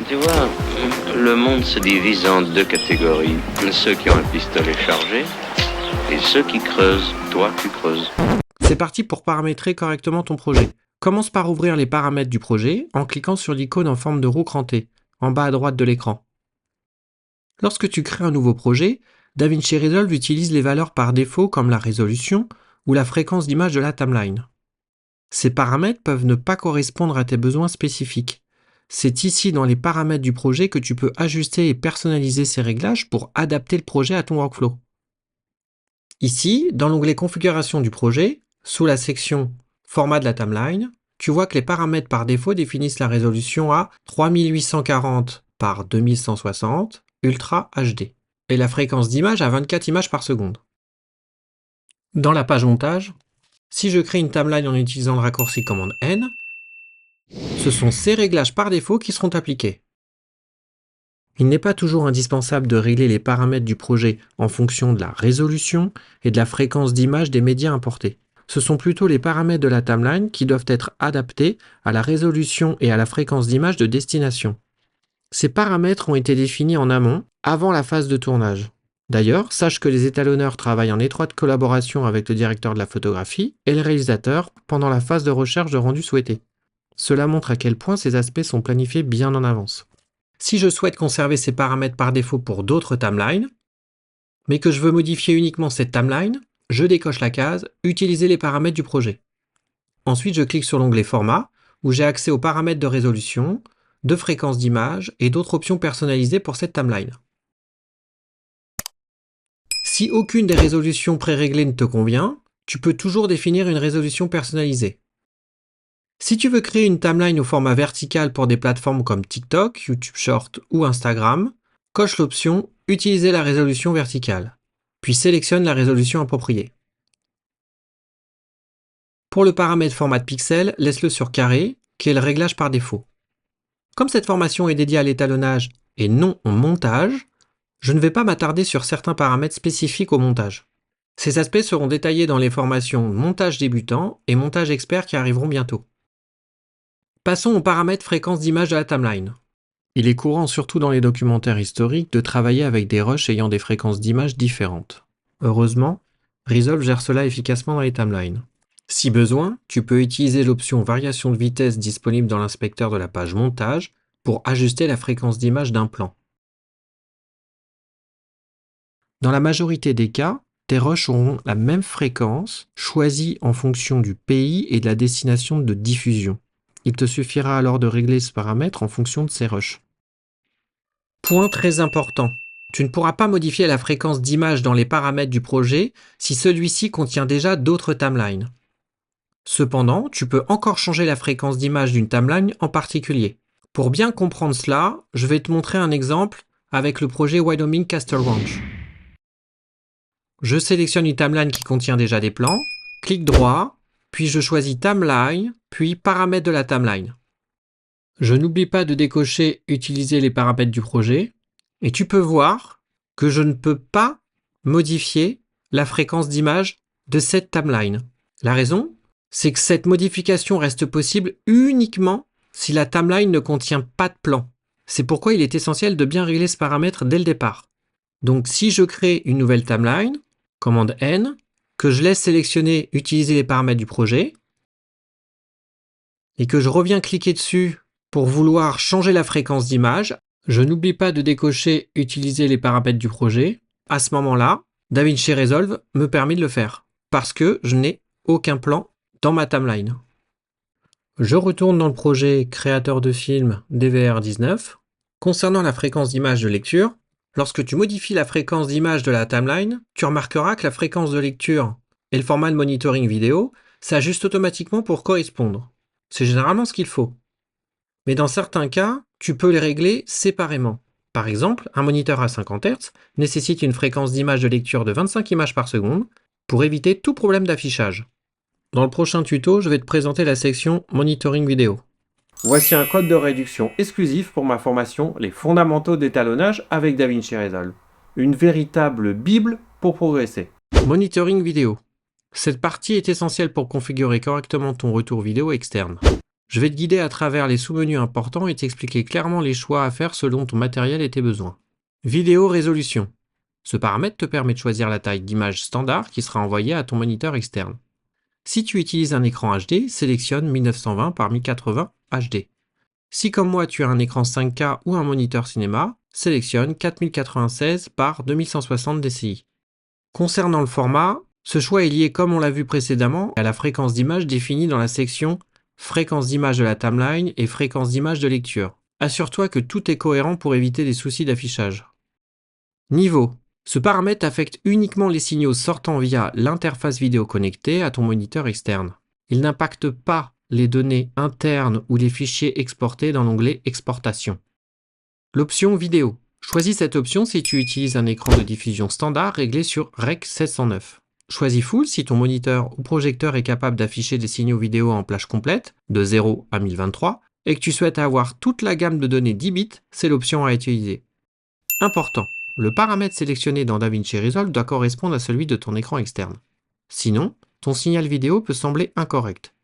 Tu vois, le monde se divise en deux catégories. Ceux qui ont un pistolet chargé et ceux qui creusent. Toi, tu creuses. C'est parti pour paramétrer correctement ton projet. Commence par ouvrir les paramètres du projet en cliquant sur l'icône en forme de roue crantée, en bas à droite de l'écran. Lorsque tu crées un nouveau projet, DaVinci Resolve utilise les valeurs par défaut comme la résolution ou la fréquence d'image de la timeline. Ces paramètres peuvent ne pas correspondre à tes besoins spécifiques. C'est ici dans les paramètres du projet que tu peux ajuster et personnaliser ces réglages pour adapter le projet à ton workflow. Ici, dans l'onglet Configuration du projet, sous la section Format de la timeline, tu vois que les paramètres par défaut définissent la résolution à 3840 par 2160 Ultra HD et la fréquence d'image à 24 images par seconde. Dans la page montage, si je crée une timeline en utilisant le raccourci commande N, ce sont ces réglages par défaut qui seront appliqués. Il n'est pas toujours indispensable de régler les paramètres du projet en fonction de la résolution et de la fréquence d'image des médias importés. Ce sont plutôt les paramètres de la timeline qui doivent être adaptés à la résolution et à la fréquence d'image de destination. Ces paramètres ont été définis en amont, avant la phase de tournage. D'ailleurs, sache que les étalonneurs travaillent en étroite collaboration avec le directeur de la photographie et le réalisateur pendant la phase de recherche de rendu souhaité. Cela montre à quel point ces aspects sont planifiés bien en avance. Si je souhaite conserver ces paramètres par défaut pour d'autres timelines, mais que je veux modifier uniquement cette timeline, je décoche la case « Utiliser les paramètres du projet ». Ensuite, je clique sur l'onglet « Format » où j'ai accès aux paramètres de résolution, de fréquence d'image et d'autres options personnalisées pour cette timeline. Si aucune des résolutions préréglées ne te convient, tu peux toujours définir une résolution personnalisée. Si tu veux créer une timeline au format vertical pour des plateformes comme TikTok, YouTube Short ou Instagram, coche l'option « Utiliser la résolution verticale », puis sélectionne la résolution appropriée. Pour le paramètre format de pixel, laisse-le sur carré, qui est le réglage par défaut. Comme cette formation est dédiée à l'étalonnage et non au montage, je ne vais pas m'attarder sur certains paramètres spécifiques au montage. Ces aspects seront détaillés dans les formations montage débutant et montage expert qui arriveront bientôt. Passons aux paramètres fréquence d'image de la timeline. Il est courant, surtout dans les documentaires historiques, de travailler avec des rushs ayant des fréquences d'image différentes. Heureusement, Resolve gère cela efficacement dans les timelines. Si besoin, tu peux utiliser l'option variation de vitesse disponible dans l'inspecteur de la page montage pour ajuster la fréquence d'image d'un plan. Dans la majorité des cas, tes rushs auront la même fréquence choisie en fonction du pays et de la destination de diffusion. Il te suffira alors de régler ce paramètre en fonction de ces rushs. Point très important, tu ne pourras pas modifier la fréquence d'image dans les paramètres du projet si celui-ci contient déjà d'autres timelines. Cependant, tu peux encore changer la fréquence d'image d'une timeline en particulier. Pour bien comprendre cela, je vais te montrer un exemple avec le projet Wyoming Castle Ranch. Je sélectionne une timeline qui contient déjà des plans, clic droit, puis je choisis Timeline, puis Paramètres de la timeline. Je n'oublie pas de décocher Utiliser les paramètres du projet, et tu peux voir que je ne peux pas modifier la fréquence d'image de cette timeline. La raison, c'est que cette modification reste possible uniquement si la timeline ne contient pas de plan. C'est pourquoi il est essentiel de bien régler ce paramètre dès le départ. Donc si je crée une nouvelle timeline, commande N, que je laisse sélectionner Utiliser les paramètres du projet, et que je reviens cliquer dessus pour vouloir changer la fréquence d'image, je n'oublie pas de décocher Utiliser les paramètres du projet. À ce moment-là, DaVinci Resolve me permet de le faire, parce que je n'ai aucun plan dans ma timeline. Je retourne dans le projet créateur de film DVR19. Concernant la fréquence d'image de lecture, lorsque tu modifies la fréquence d'image de la timeline, tu remarqueras que la fréquence de lecture et le format de monitoring vidéo s'ajustent automatiquement pour correspondre. C'est généralement ce qu'il faut. Mais dans certains cas, tu peux les régler séparément. Par exemple, un moniteur à 50 Hz nécessite une fréquence d'image de lecture de 25 images par seconde pour éviter tout problème d'affichage. Dans le prochain tuto, je vais te présenter la section Monitoring vidéo. Voici un code de réduction exclusif pour ma formation Les fondamentaux d'étalonnage avec DaVinci Resolve. Une véritable bible pour progresser. Monitoring vidéo. Cette partie est essentielle pour configurer correctement ton retour vidéo externe. Je vais te guider à travers les sous-menus importants et t'expliquer clairement les choix à faire selon ton matériel et tes besoins. Vidéo résolution. Ce paramètre te permet de choisir la taille d'image standard qui sera envoyée à ton moniteur externe. Si tu utilises un écran HD, sélectionne 1920 par 1080 HD. Si comme moi tu as un écran 5K ou un moniteur cinéma, sélectionne 4096 par 2160 dci. Concernant le format, ce choix est lié, comme on l'a vu précédemment, à la fréquence d'image définie dans la section fréquence d'image de la timeline et fréquence d'image de lecture. Assure-toi que tout est cohérent pour éviter des soucis d'affichage. Niveau. Ce paramètre affecte uniquement les signaux sortant via l'interface vidéo connectée à ton moniteur externe. Il n'impacte pas les données internes ou les fichiers exportés dans l'onglet Exportation. L'option vidéo. Choisis cette option si tu utilises un écran de diffusion standard réglé sur Rec 709. Choisis Full si ton moniteur ou projecteur est capable d'afficher des signaux vidéo en plage complète, de 0 à 1023, et que tu souhaites avoir toute la gamme de données 10 bits, c'est l'option à utiliser. Important, le paramètre sélectionné dans DaVinci Resolve doit correspondre à celui de ton écran externe. Sinon, ton signal vidéo peut sembler incorrect,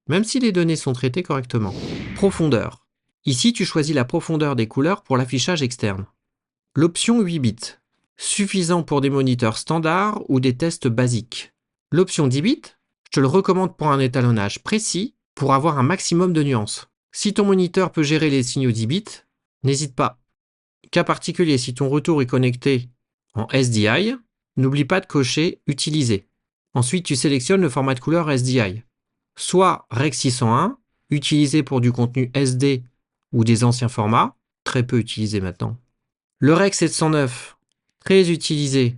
même si les données sont traitées correctement. Profondeur. Ici, tu choisis la profondeur des couleurs pour l'affichage externe. L'option 8 bits. Suffisant pour des moniteurs standards ou des tests basiques. L'option 10 bits, je te le recommande pour un étalonnage précis pour avoir un maximum de nuances. Si ton moniteur peut gérer les signaux 10 bits, n'hésite pas. Cas particulier, si ton retour est connecté en SDI, n'oublie pas de cocher Utiliser. Ensuite, tu sélectionnes le format de couleur SDI. Soit Rec 601, utilisé pour du contenu SD ou des anciens formats, très peu utilisé maintenant. Le Rec 709, très utilisé,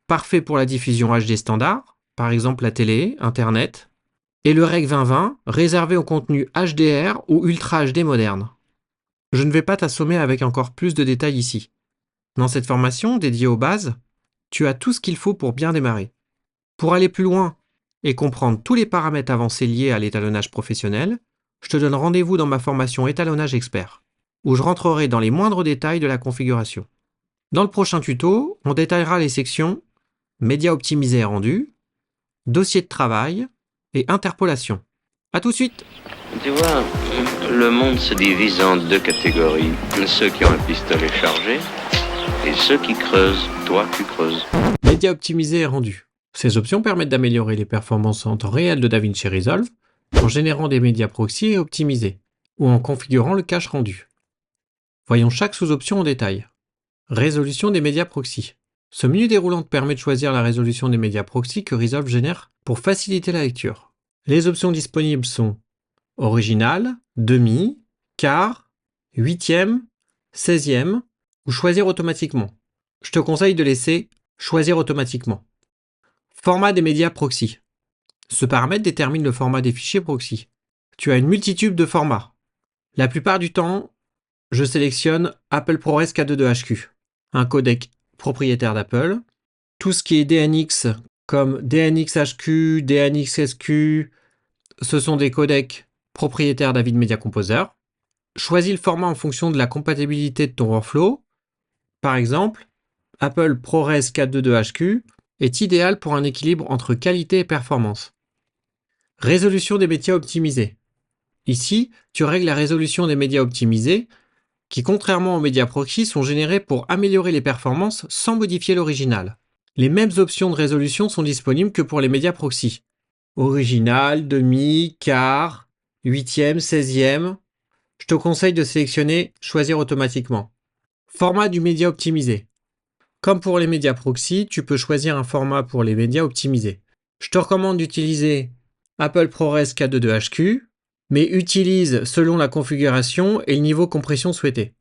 parfait pour la diffusion HD standard, par exemple la télé, Internet. Et le Rec 2020, réservé au contenu HDR ou Ultra HD moderne. Je ne vais pas t'assommer avec encore plus de détails ici. Dans cette formation dédiée aux bases, tu as tout ce qu'il faut pour bien démarrer. Pour aller plus loin et comprendre tous les paramètres avancés liés à l'étalonnage professionnel, je te donne rendez-vous dans ma formation Étalonnage Expert, où je rentrerai dans les moindres détails de la configuration. Dans le prochain tuto, on détaillera les sections Médias optimisés et rendus, Dossier de travail et Interpolation. A tout de suite! Tu vois, le monde se divise en deux catégories. Ceux qui ont un pistolet chargé et ceux qui creusent. Toi, tu creuses. Médias optimisés et rendus. Ces options permettent d'améliorer les performances en temps réel de DaVinci Resolve en générant des médias proxy et optimisés, ou en configurant le cache rendu. Voyons chaque sous-option en détail. Résolution des médias proxy. Ce menu déroulant te permet de choisir la résolution des médias proxy que Resolve génère pour faciliter la lecture. Les options disponibles sont original, demi, quart, huitième, 16e ou choisir automatiquement. Je te conseille de laisser choisir automatiquement. Format des médias proxy. Ce paramètre détermine le format des fichiers proxy. Tu as une multitude de formats. La plupart du temps, je sélectionne Apple ProRes K22HQ, un codec propriétaire d'Apple. Tout ce qui est DNX comme DNxHQ, DNxSQ, ce sont des codecs propriétaire d'Avid Media Composer. Choisis le format en fonction de la compatibilité de ton workflow. Par exemple, Apple ProRes 422HQ est idéal pour un équilibre entre qualité et performance. Résolution des médias optimisés. Ici, tu règles la résolution des médias optimisés qui, contrairement aux médias proxy, sont générés pour améliorer les performances sans modifier l'original. Les mêmes options de résolution sont disponibles que pour les médias proxy. Original, demi, quart, 8e, 16e, je te conseille de sélectionner Choisir automatiquement. Format du média optimisé. Comme pour les médias proxy, tu peux choisir un format pour les médias optimisés. Je te recommande d'utiliser Apple ProRes K22HQ, mais utilise selon la configuration et le niveau compression souhaité.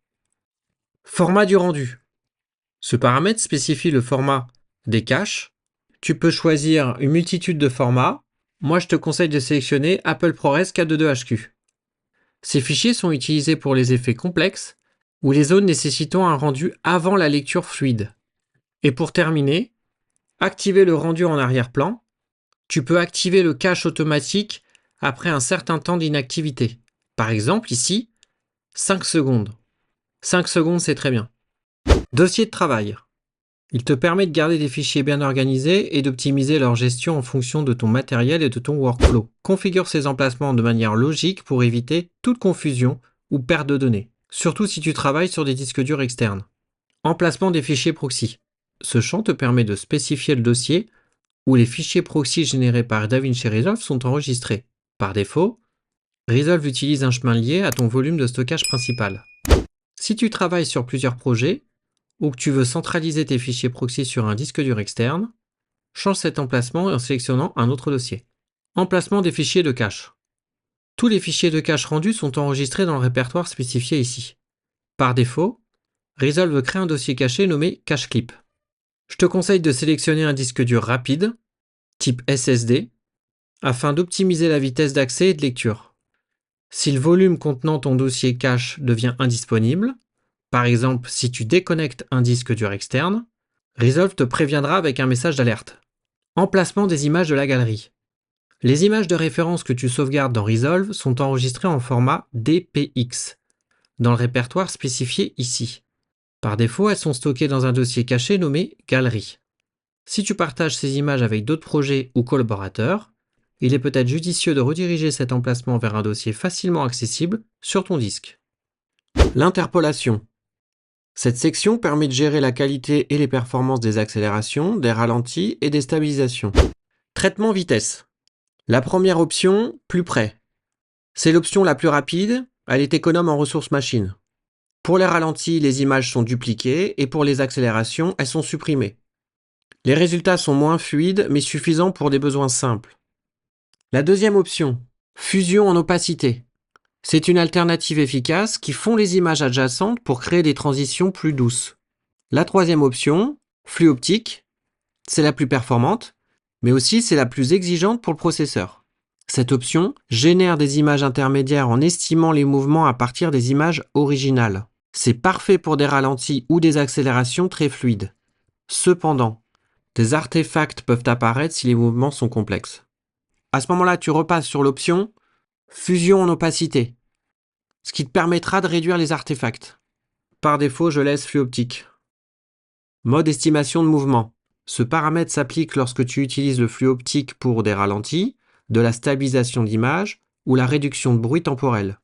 Format du rendu. Ce paramètre spécifie le format des caches. Tu peux choisir une multitude de formats. Moi, je te conseille de sélectionner Apple ProRes K22HQ. Ces fichiers sont utilisés pour les effets complexes ou les zones nécessitant un rendu avant la lecture fluide. Et pour terminer, activer le rendu en arrière-plan. Tu peux activer le cache automatique après un certain temps d'inactivité. Par exemple, ici, 5 secondes. 5 secondes, c'est très bien. Dossier de travail. Il te permet de garder des fichiers bien organisés et d'optimiser leur gestion en fonction de ton matériel et de ton workflow. Configure ces emplacements de manière logique pour éviter toute confusion ou perte de données, surtout si tu travailles sur des disques durs externes. Emplacement des fichiers proxy. Ce champ te permet de spécifier le dossier où les fichiers proxy générés par DaVinci Resolve sont enregistrés. Par défaut, Resolve utilise un chemin lié à ton volume de stockage principal. Si tu travailles sur plusieurs projets, ou que tu veux centraliser tes fichiers proxy sur un disque dur externe, change cet emplacement en sélectionnant un autre dossier. Emplacement des fichiers de cache. Tous les fichiers de cache rendus sont enregistrés dans le répertoire spécifié ici. Par défaut, Resolve crée un dossier caché nommé cache clip. Je te conseille de sélectionner un disque dur rapide, type SSD, afin d'optimiser la vitesse d'accès et de lecture. Si le volume contenant ton dossier cache devient indisponible, par exemple si tu déconnectes un disque dur externe, Resolve te préviendra avec un message d'alerte. Emplacement des images de la galerie. Les images de référence que tu sauvegardes dans Resolve sont enregistrées en format DPX, dans le répertoire spécifié ici. Par défaut, elles sont stockées dans un dossier caché nommé Galerie. Si tu partages ces images avec d'autres projets ou collaborateurs, il est peut-être judicieux de rediriger cet emplacement vers un dossier facilement accessible sur ton disque. L'interpolation. Cette section permet de gérer la qualité et les performances des accélérations, des ralentis et des stabilisations. Traitement vitesse. La première option, plus près. C'est l'option la plus rapide, elle est économe en ressources machines. Pour les ralentis, les images sont dupliquées et pour les accélérations, elles sont supprimées. Les résultats sont moins fluides mais suffisants pour des besoins simples. La deuxième option, fusion en opacité. C'est une alternative efficace qui fond les images adjacentes pour créer des transitions plus douces. La troisième option, flux optique, c'est la plus performante, mais aussi c'est la plus exigeante pour le processeur. Cette option génère des images intermédiaires en estimant les mouvements à partir des images originales. C'est parfait pour des ralentis ou des accélérations très fluides. Cependant, des artefacts peuvent apparaître si les mouvements sont complexes. À ce moment-là, tu repasses sur l'option fusion en opacité, ce qui te permettra de réduire les artefacts. Par défaut, je laisse flux optique. Mode estimation de mouvement. Ce paramètre s'applique lorsque tu utilises le flux optique pour des ralentis, de la stabilisation d'image ou la réduction de bruit temporel.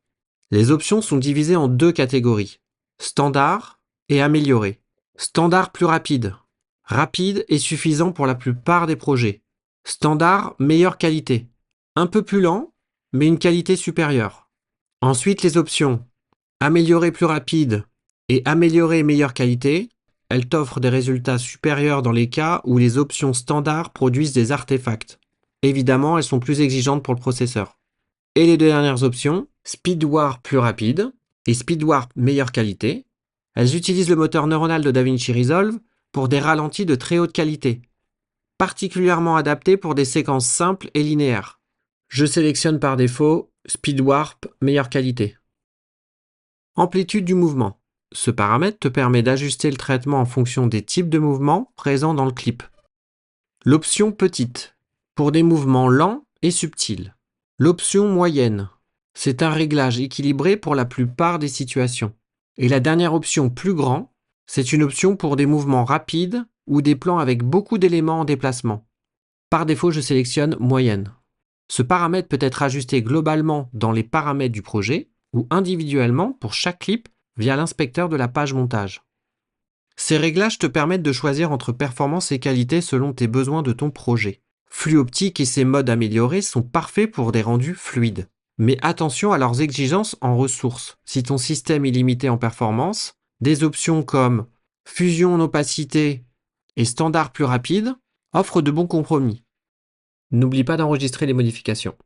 Les options sont divisées en deux catégories, standard et amélioré. Standard plus rapide. Rapide et suffisant pour la plupart des projets. Standard, meilleure qualité. Un peu plus lent, mais une qualité supérieure. Ensuite, les options améliorer plus rapide et améliorer meilleure qualité. Elles t'offrent des résultats supérieurs dans les cas où les options standard produisent des artefacts. Évidemment, elles sont plus exigeantes pour le processeur. Et les deux dernières options, Speed Warp plus rapide et Speed Warp meilleure qualité. Elles utilisent le moteur neuronal de DaVinci Resolve pour des ralentis de très haute qualité, particulièrement adaptés pour des séquences simples et linéaires. Je sélectionne par défaut Speed Warp meilleure qualité. Amplitude du mouvement. Ce paramètre te permet d'ajuster le traitement en fonction des types de mouvements présents dans le clip. L'option petite, pour des mouvements lents et subtils. L'option moyenne, c'est un réglage équilibré pour la plupart des situations. Et la dernière option plus grand, c'est une option pour des mouvements rapides ou des plans avec beaucoup d'éléments en déplacement. Par défaut, je sélectionne moyenne. Ce paramètre peut être ajusté globalement dans les paramètres du projet ou individuellement pour chaque clip via l'inspecteur de la page montage. Ces réglages te permettent de choisir entre performance et qualité selon tes besoins de ton projet. Flux optique et ses modes améliorés sont parfaits pour des rendus fluides. Mais attention à leurs exigences en ressources. Si ton système est limité en performance, des options comme fusion en opacité et standard plus rapide offrent de bons compromis. N'oublie pas d'enregistrer les modifications.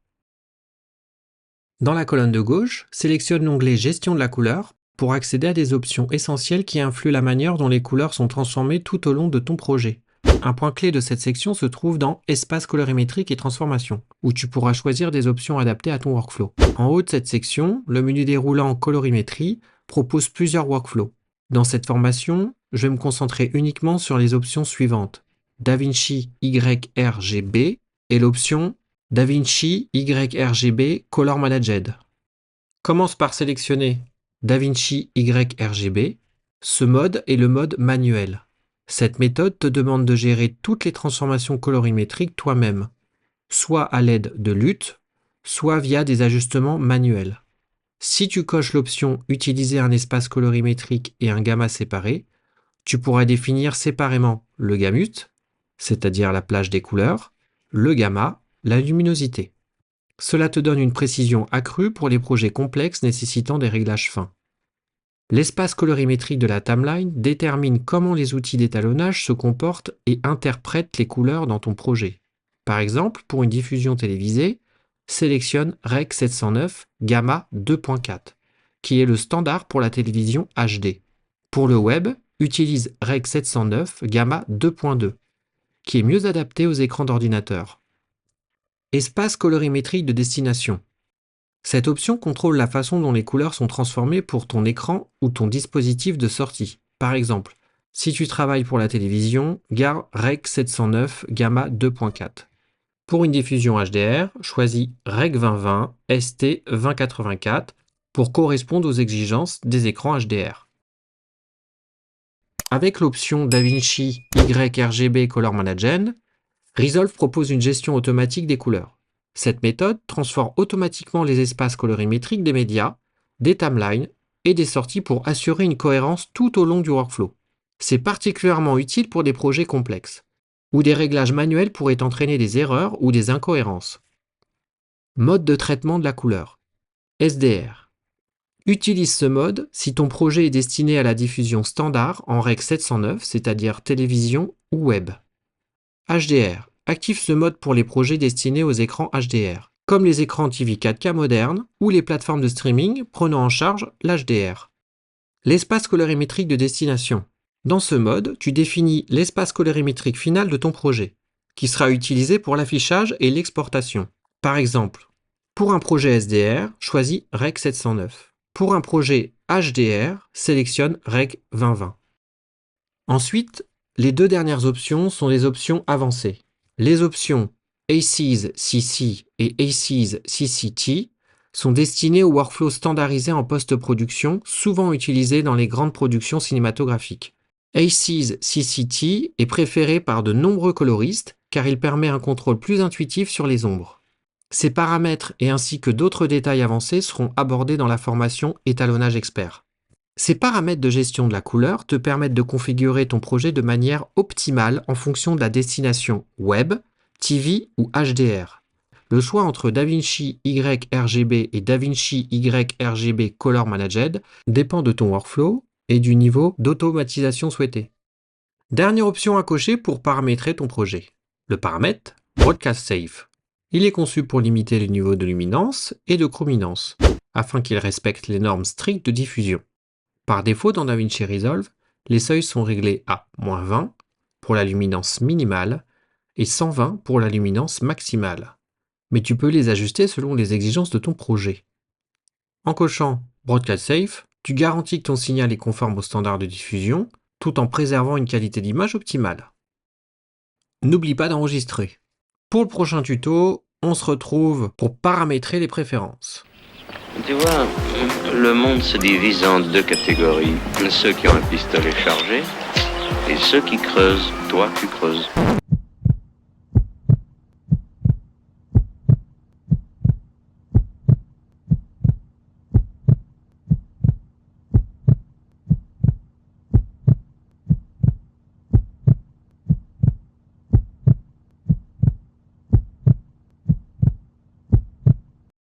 Dans la colonne de gauche, sélectionne l'onglet Gestion de la couleur pour accéder à des options essentielles qui influent la manière dont les couleurs sont transformées tout au long de ton projet. Un point clé de cette section se trouve dans Espace colorimétrique et transformation, où tu pourras choisir des options adaptées à ton workflow. En haut de cette section, le menu déroulant Colorimétrie propose plusieurs workflows. Dans cette formation, je vais me concentrer uniquement sur les options suivantes. DaVinci YRGB et l'option DaVinci YRGB Color Managed. Commence par sélectionner DaVinci YRGB. Ce mode est le mode manuel. Cette méthode te demande de gérer toutes les transformations colorimétriques toi-même, soit à l'aide de LUT, soit via des ajustements manuels. Si tu coches l'option « Utiliser un espace colorimétrique et un gamma séparé », tu pourras définir séparément le gamut, c'est-à-dire la plage des couleurs, le gamma, la luminosité. Cela te donne une précision accrue pour les projets complexes nécessitant des réglages fins. L'espace colorimétrique de la timeline détermine comment les outils d'étalonnage se comportent et interprètent les couleurs dans ton projet. Par exemple, pour une diffusion télévisée, sélectionne Rec 709 Gamma 2.4, qui est le standard pour la télévision HD. Pour le web, utilise Rec 709 Gamma 2.2, qui est mieux adapté aux écrans d'ordinateur. Espace colorimétrique de destination. Cette option contrôle la façon dont les couleurs sont transformées pour ton écran ou ton dispositif de sortie. Par exemple, si tu travailles pour la télévision, garde Rec 709 Gamma 2.4. Pour une diffusion HDR, choisis Rec 2020 ST 2084 pour correspondre aux exigences des écrans HDR. Avec l'option DaVinci YRGB Color Management, Resolve propose une gestion automatique des couleurs. Cette méthode transforme automatiquement les espaces colorimétriques des médias, des timelines et des sorties pour assurer une cohérence tout au long du workflow. C'est particulièrement utile pour des projets complexes, où des réglages manuels pourraient entraîner des erreurs ou des incohérences. Mode de traitement de la couleur. SDR. Utilise ce mode si ton projet est destiné à la diffusion standard en Rec 709, c'est-à-dire télévision ou web. HDR. Active ce mode pour les projets destinés aux écrans HDR, comme les écrans TV 4K modernes ou les plateformes de streaming prenant en charge l'HDR. L'espace colorimétrique de destination. Dans ce mode, tu définis l'espace colorimétrique final de ton projet, qui sera utilisé pour l'affichage et l'exportation. Par exemple, pour un projet SDR, choisis Rec 709. Pour un projet HDR, sélectionne Rec 2020. Ensuite, les deux dernières options sont les options avancées. Les options ACES CC et ACES CCT sont destinées aux workflows standardisés en post-production, souvent utilisés dans les grandes productions cinématographiques. ACES CCT est préféré par de nombreux coloristes car il permet un contrôle plus intuitif sur les ombres. Ces paramètres et ainsi que d'autres détails avancés seront abordés dans la formation Étalonnage Expert. Ces paramètres de gestion de la couleur te permettent de configurer ton projet de manière optimale en fonction de la destination web, TV ou HDR. Le choix entre DaVinci YRGB et DaVinci YRGB Color Managed dépend de ton workflow et du niveau d'automatisation souhaité. Dernière option à cocher pour paramétrer ton projet. Le paramètre Broadcast Safe. Il est conçu pour limiter le niveau de luminance et de chrominance, afin qu'il respecte les normes strictes de diffusion. Par défaut, dans DaVinci Resolve, les seuils sont réglés à -20 pour la luminance minimale et 120 pour la luminance maximale. Mais tu peux les ajuster selon les exigences de ton projet. En cochant Broadcast Safe, tu garantis que ton signal est conforme aux standards de diffusion, tout en préservant une qualité d'image optimale. N'oublie pas d'enregistrer. Pour le prochain tuto, on se retrouve pour paramétrer les préférences. Tu vois, le monde se divise en deux catégories. Ceux qui ont un pistolet chargé et ceux qui creusent. Toi, tu creuses.